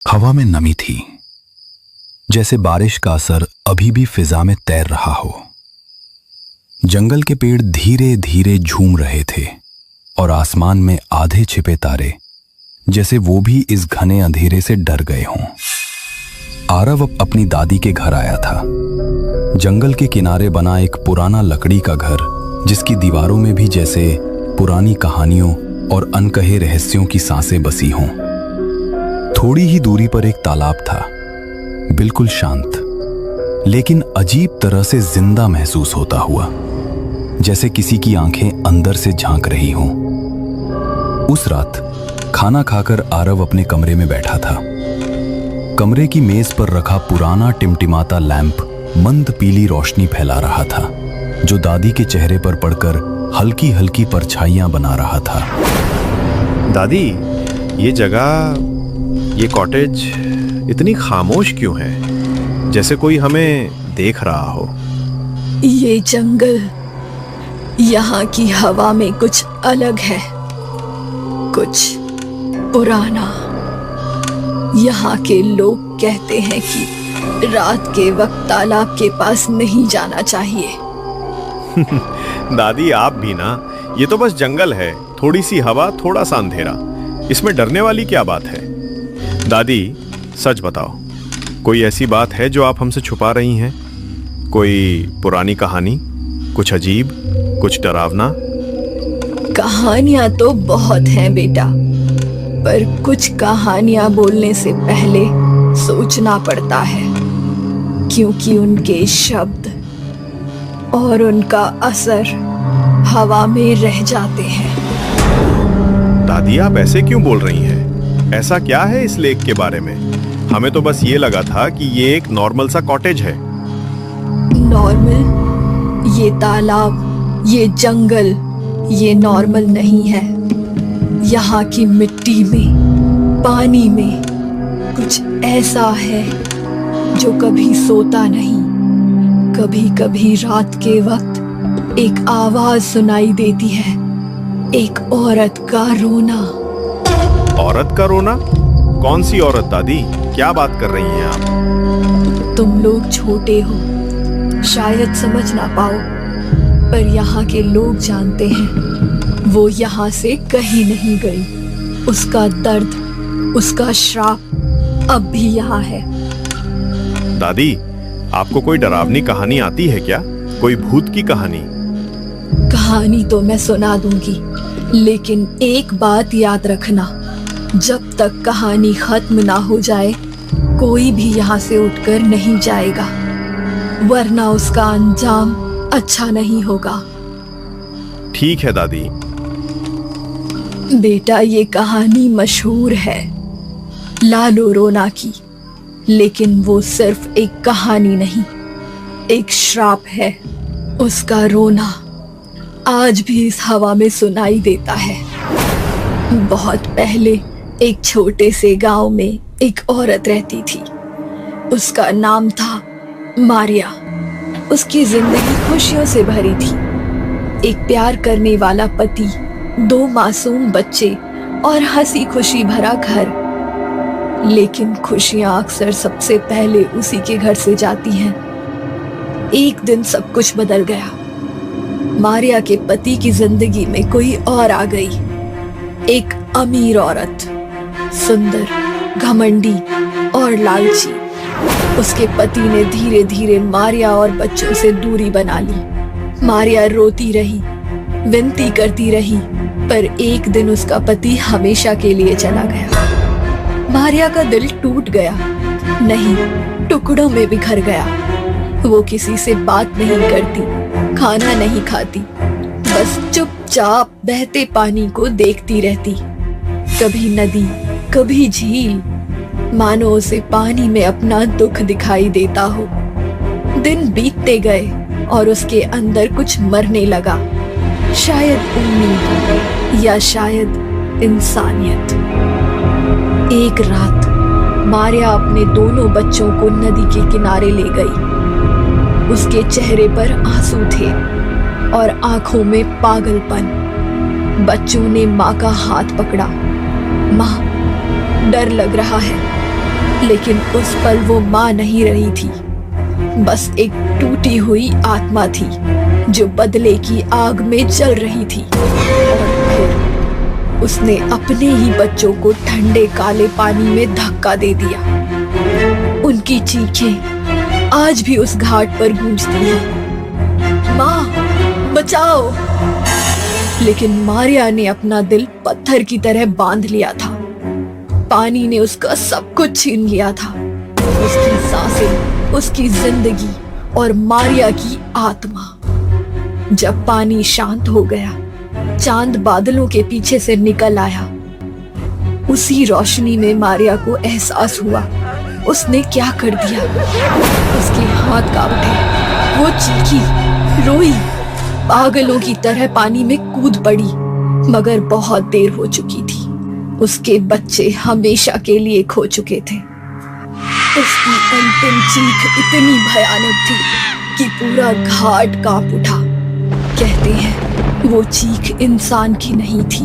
हवा में नमी थी, जैसे बारिश का असर अभी भी फिजा में तैर रहा हो। जंगल के पेड़ धीरे धीरे झूम रहे थे और आसमान में आधे छिपे तारे जैसे वो भी इस घने अंधेरे से डर गए हों। आरव अपनी दादी के घर आया था। जंगल के किनारे बना एक पुराना लकड़ी का घर, जिसकी दीवारों में भी जैसे पुरानी कहानियों और अनकहे रहस्यों की सांसें बसी हों। थोड़ी ही दूरी पर एक तालाब था, बिल्कुल शांत, लेकिन अजीब तरह से जिंदा महसूस होता हुआ, जैसे किसी की आंखें अंदर से झांक रही हों। उस रात खाना खाकर आरव अपने कमरे में बैठा था। कमरे की मेज पर रखा पुराना टिमटिमाता लैंप मंद पीली रोशनी फैला रहा था, जो दादी के चेहरे पर पड़कर हल्की हल्की परछाइयां बना रहा था। दादी, ये जगह, ये कॉटेज इतनी खामोश क्यों है, जैसे कोई हमें देख रहा हो? ये जंगल, यहाँ की हवा में कुछ अलग है, कुछ पुराना। यहाँ के लोग कहते हैं कि रात के वक्त तालाब के पास नहीं जाना चाहिए। दादी, आप भी ना, ये तो बस जंगल है, थोड़ी सी हवा, थोड़ा सा अंधेरा, इसमें डरने वाली क्या बात है? दादी, सच बताओ, कोई ऐसी बात है जो आप हमसे छुपा रही हैं? कोई पुरानी कहानी, कुछ अजीब, कुछ डरावना? कहानियां तो बहुत हैं बेटा, पर कुछ कहानियां बोलने से पहले सोचना पड़ता है, क्योंकि उनके शब्द और उनका असर हवा में रह जाते हैं। दादी, आप ऐसे क्यों बोल रही हैं? ऐसा क्या है इस लेक के बारे में? हमें तो बस ये लगा था कि ये एक नॉर्मल सा कॉटेज है। नॉर्मल? ये तालाब, ये जंगल, ये नॉर्मल नहीं है। यहाँ की मिट्टी में, पानी में कुछ ऐसा है जो कभी सोता नहीं। कभी कभी रात के वक्त एक आवाज सुनाई देती है, एक औरत का रोना। औरत का रोना? कौन सी औरत दादी? क्या बात कर रही हैं आप? तुम लोग छोटे हो, शायद समझ ना पाओ, पर यहाँ के लोग जानते हैं, वो यहाँ से कहीं नहीं गई। उसका दर्द, उसका श्राप अब भी यहाँ है। दादी, आपको कोई डरावनी कहानी आती है क्या? कोई भूत की कहानी? कहानी तो मैं सुना दूंगी, लेकिन एक बात याद रखना, जब तक कहानी खत्म ना हो जाए, कोई भी यहाँ से उठकर नहीं जाएगा, वरना उसका अंजाम अच्छा नहीं होगा। ठीक है दादी। बेटा, ये कहानी मशहूर है, लालो रोना की, लेकिन वो सिर्फ एक कहानी नहीं, एक श्राप है। उसका रोना आज भी इस हवा में सुनाई देता है। बहुत पहले एक छोटे से गांव में एक औरत रहती थी। उसका नाम था मारिया। उसकी जिंदगी खुशियों से भरी थी। एक प्यार करने वाला पति, 2 मासूम बच्चे और हंसी खुशी भरा घर। लेकिन खुशियां अक्सर सबसे पहले उसी के घर से जाती हैं। एक दिन सब कुछ बदल गया। मारिया के पति की जिंदगी में कोई और आ गई, एक अमीर औरत, सुंदर, घमंडी और लालची। उसके पति ने धीरे धीरे मारिया और बच्चों से दूरी बना ली। मारिया रोती रही, विनती करती रही, पर एक दिन उसका पति हमेशा के लिए चला गया। मारिया का दिल टूट गया, नहीं, टुकड़ों में बिखर गया। वो किसी से बात नहीं करती, खाना नहीं खाती, बस चुपचाप बहते पानी को देखती रहती। कभी नदी, कभी झील, मानो उसे पानी में अपना दुख दिखाई देता हो। दिन बीतते गए और उसके अंदर कुछ मरने लगा, शायद उम्मीद या शायद इंसानियत। एक रात मारिया अपने दोनों बच्चों को नदी के किनारे ले गई। उसके चेहरे पर आंसू थे और आंखों में पागलपन। बच्चों ने माँ का हाथ पकड़ा। माँ, डर लग रहा है, लेकिन उस पल वो माँ नहीं रही थी, बस एक टूटी हुई आत्मा थी जो बदले की आग में जल रही थी। और फिर उसने अपने ही बच्चों को ठंडे काले पानी में धक्का दे दिया। उनकी चीखें आज भी उस घाट पर गूंजती हैं, माँ बचाओ। लेकिन मारिया ने अपना दिल पत्थर की तरह बांध लिया था। पानी ने उसका सब कुछ छीन लिया था, उसकी सांसें, उसकी जिंदगी और मारिया की आत्मा। जब पानी शांत हो गया, चांद बादलों के पीछे से निकल आया। उसी रोशनी में मारिया को एहसास हुआ उसने क्या कर दिया। उसके हाथ कांप उठे, वो चीखी, रोई, पागलों की तरह पानी में कूद पड़ी, मगर बहुत देर हो चुकी थी। उसके बच्चे हमेशा के लिए खो चुके थे। उसकी अंतिम चीख इतनी भयानक थी कि पूरा घाट कांप उठा। कहते हैं वो चीख इंसान की नहीं थी,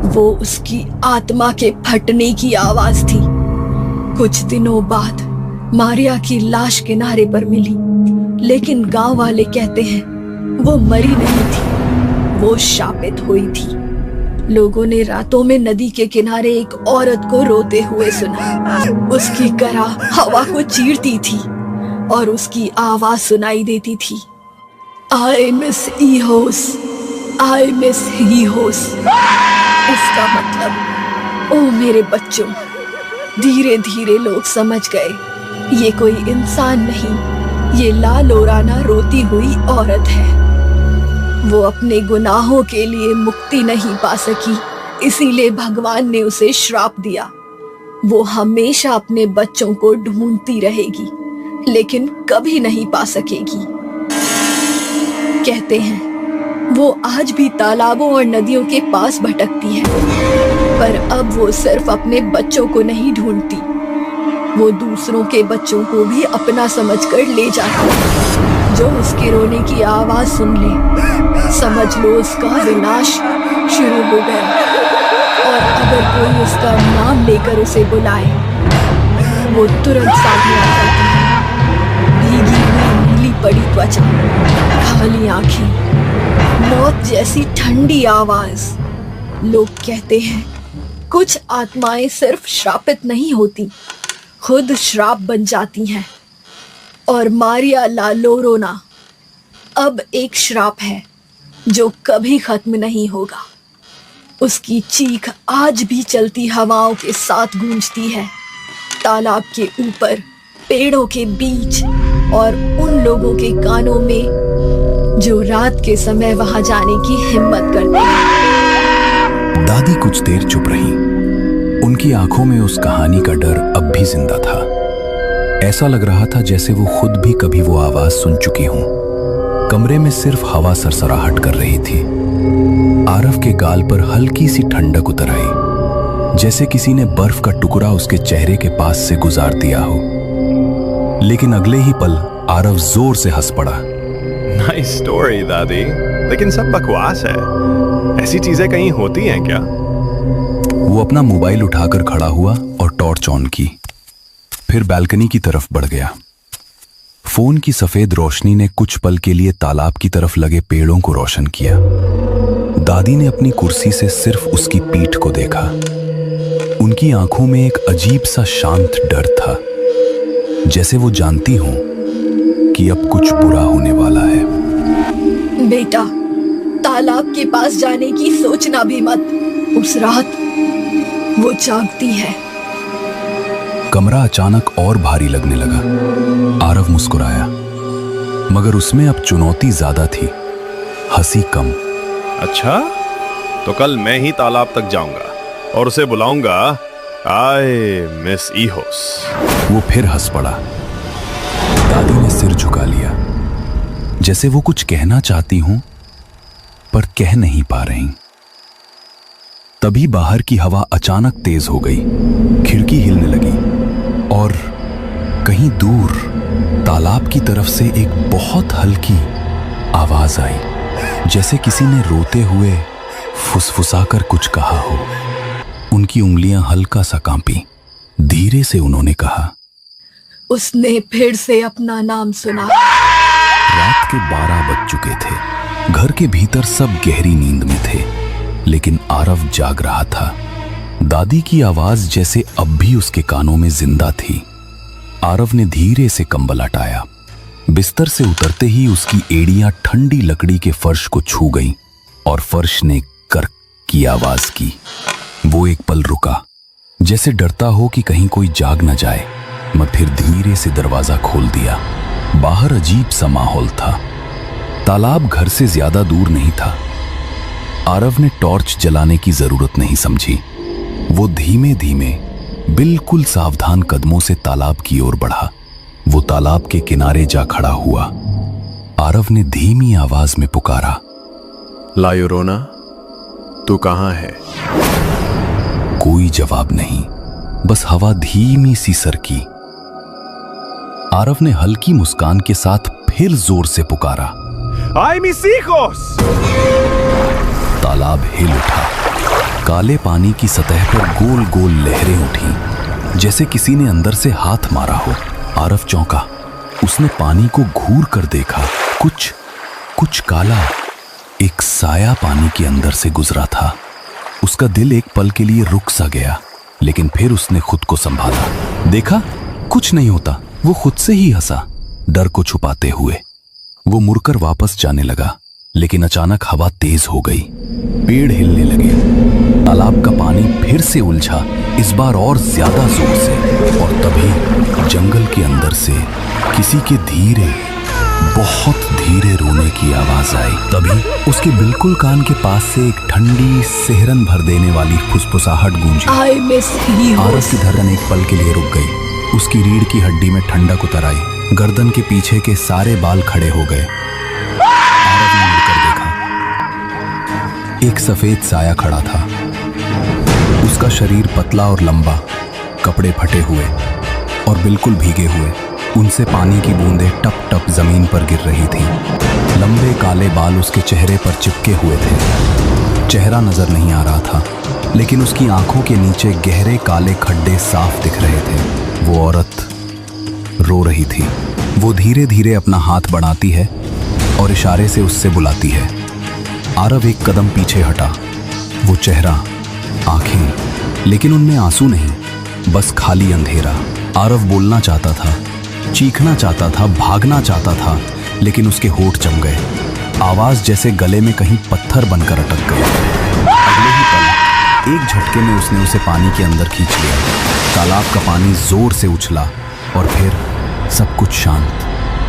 वो उसकी आत्मा के फटने की आवाज थी। कुछ दिनों बाद मारिया की लाश किनारे पर मिली, लेकिन गांव वाले कहते हैं वो मरी नहीं थी, वो शापित हुई थी। लोगों ने रातों में नदी के किनारे एक औरत को रोते हुए सुना। उसकी गला हवा को चीरती थी और उसकी आवाज सुनाई देती थी, आई मिस ईहोस, आई मिस ईहोस। इसका मतलब, ओ मेरे बच्चों, धीरे धीरे लोग समझ गए ये कोई इंसान नहीं, ये लालोराना रोती हुई औरत है। वो अपने गुनाहों के लिए मुक्ति नहीं पा सकी, इसीलिए भगवान ने उसे श्राप दिया। वो हमेशा अपने बच्चों को ढूंढती रहेगी, लेकिन कभी नहीं पा सकेगी। कहते हैं वो आज भी तालाबों और नदियों के पास भटकती है, पर अब वो सिर्फ अपने बच्चों को नहीं ढूंढती, वो दूसरों के बच्चों को भी अपना समझकर ले जाती है। जो उसके रोने की आवाज सुन ले, समझ लो उसका विनाश शुरू हो गया। और अगर कोई उसका नाम लेकर उसे बुलाए, वो तुरंत सामने आ जाती है। भीगी हुई नीली पड़ी त्वचा, खाली आंखें, मौत जैसी ठंडी आवाज। लोग कहते हैं कुछ आत्माएं सिर्फ श्रापित नहीं होती, खुद श्राप बन जाती हैं। और मारिया ला लोरोना अब एक श्राप है जो कभी खत्म नहीं होगा। उसकी चीख आज भी चलती हवाओं के साथ गूंजती है, तालाब के ऊपर, पेड़ों के बीच और उन लोगों के कानों में जो रात के समय वहां जाने की हिम्मत करते हैं। दादी कुछ देर चुप रही। उनकी आंखों में उस कहानी का डर अब भी जिंदा था। ऐसा लग रहा था जैसे वो खुद भी कभी वो आवाज सुन चुकी हों। कमरे में सिर्फ हवा सरसराहट कर रही थी। आरव के गाल पर हल्की सी ठंडक उतर आई, जैसे किसी ने बर्फ का टुकड़ा उसके चेहरे के पास से गुजार दिया हो। लेकिन अगले ही पल आरव जोर से हंस पड़ा। नाइस स्टोरी दादी, लेकिन सब बकवास है। ऐसी चीजें कहीं होती हैं क्या? वो अपना मोबाइल उठाकर खड़ा हुआ और टॉर्च ऑन की, फिर बालकनी की तरफ बढ़ गया। फोन की सफेद रोशनी ने कुछ पल के लिए तालाब की तरफ लगे पेड़ों को रोशन किया। दादी ने अपनी कुर्सी से सिर्फ उसकी पीठ को देखा। उनकी आंखों में एक अजीब सा शांत डर था, जैसे वो जानती हों कि अब कुछ बुरा होने वाला है। बेटा, तालाब के पास जाने की सोचना भी मत। उस रात वो जागती है। कमरा अचानक और भारी लगने लगा। आरव मुस्कुराया, मगर उसमें अब चुनौती ज्यादा थी, हंसी कम। अच्छा, तो कल मैं ही तालाब तक जाऊंगा और उसे बुलाऊंगा, आई मिस ईहोस। वो फिर हंस पड़ा। दादी ने सिर झुका लिया, जैसे वो कुछ कहना चाहती हूं पर कह नहीं पा रही। तभी बाहर की हवा अचानक तेज हो गई, खिड़की हिलने लगी और कहीं दूर तालाब की तरफ से एक बहुत हल्की आवाज आई, जैसे किसी ने रोते हुए फुसफुसाकर कुछ कहा हो। उनकी उंगलियां हल्का सा कांपी, धीरे से उन्होंने कहा। उसने फिर से अपना नाम सुना। रात के 12 बज चुके थे। घर के भीतर सब गहरी नींद में थे, लेकिन आरव जाग रहा था। दादी की आवाज जैसे अब भी उसके कानों में जिंदा थी। आरव ने धीरे से कंबल हटाया। बिस्तर से उतरते ही उसकी एड़ियां ठंडी लकड़ी के फर्श को छू गईं और फर्श ने कर्क की आवाज की। वो एक पल रुका, जैसे डरता हो कि कहीं कोई जाग न जाए, मगर फिर धीरे से दरवाजा खोल दिया। बाहर अजीब सा माहौल था। तालाब घर से ज्यादा दूर नहीं था। आरव ने टॉर्च जलाने की जरूरत नहीं समझी। वो धीमे धीमे बिल्कुल सावधान कदमों से तालाब की ओर बढ़ा। वो तालाब के किनारे जा खड़ा हुआ। आरव ने धीमी आवाज में पुकारा, ला योरोना, तू कहां है? कोई जवाब नहीं, बस हवा धीमी सी सरकी। आरव ने हल्की मुस्कान के साथ फिर जोर से पुकारा, आई मिस हिजोस। तालाब हिल उठा। काले पानी की सतह पर गोल गोल लहरें उठी, जैसे किसी ने अंदर से हाथ मारा हो। आरव चौंका। उसने पानी को घूर कर देखा। कुछ काला, एक साया पानी के अंदर से गुजरा था। उसका दिल एक पल के लिए रुक सा गया, लेकिन फिर उसने खुद को संभाला। देखा, कुछ नहीं होता। वो खुद से ही हंसा, डर को छुपाते हुए। वो मुड़कर वापस जाने लगा, लेकिन अचानक हवा तेज हो गई। पेड़ हिलने लगे। तालाब का पानी फिर से उलझा, इस बार और ज्यादा जोर से। और तभी जंगल के अंदर से किसी के धीरे, बहुत धीरे रोने की आवाज आई। तभी उसके बिल्कुल कान के पास से एक ठंडी, सिहरन भर देने वाली फुसफुसाहट गूंजी। I miss हिजोस। आरव की धड़कन एक पल के लिए रुक गई। उसकी रीढ़ की हड्डी में ठंडक उतर आई। गर्दन के पीछे के सारे बाल खड़े हो गए। आरव ने मुड़कर देखा। एक सफेद साया खड़ा था। उसका शरीर पतला और लंबा, कपड़े फटे हुए और बिल्कुल भीगे हुए। उनसे पानी की बूंदें टप टप जमीन पर गिर रही थीं। लंबे काले बाल उसके चेहरे पर चिपके हुए थे। चेहरा नजर नहीं आ रहा था, लेकिन उसकी आंखों के नीचे गहरे काले खड्डे साफ दिख रहे थे। वो औरत रो रही थी। वो धीरे धीरे अपना हाथ बढ़ाती है और इशारे से उससे बुलाती है। आरव एक कदम पीछे हटा। वो चेहरा, आंखें, लेकिन उनमें आंसू नहीं, बस खाली अंधेरा। आरव बोलना चाहता था, चीखना चाहता था, भागना चाहता था, लेकिन उसके होंठ जम गए। आवाज जैसे गले में कहीं पत्थर बनकर अटक गई। अगले ही पल एक झटके में उसने उसे पानी के अंदर खींच लिया। तालाब का पानी जोर से उछला और फिर सब कुछ शांत।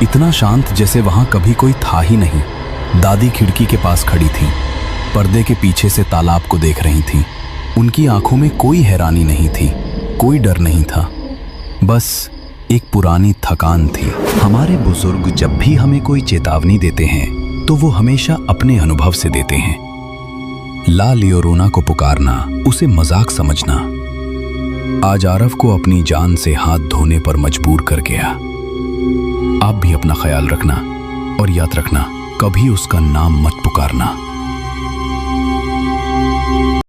इतना शांत जैसे वहां कभी कोई था ही नहीं। दादी खिड़की के पास खड़ी थी, पर्दे के पीछे से तालाब को देख रही थी। उनकी आंखों में कोई हैरानी नहीं थी, कोई डर नहीं था, बस एक पुरानी थकान थी। हमारे बुजुर्ग जब भी हमें कोई चेतावनी देते हैं तो वो हमेशा अपने अनुभव से देते हैं। ला लियोरोना को पुकारना, उसे मजाक समझना, आज आरव को अपनी जान से हाथ धोने पर मजबूर कर गया। आप भी अपना ख्याल रखना और याद रखना, कभी उसका नाम मत पुकारना।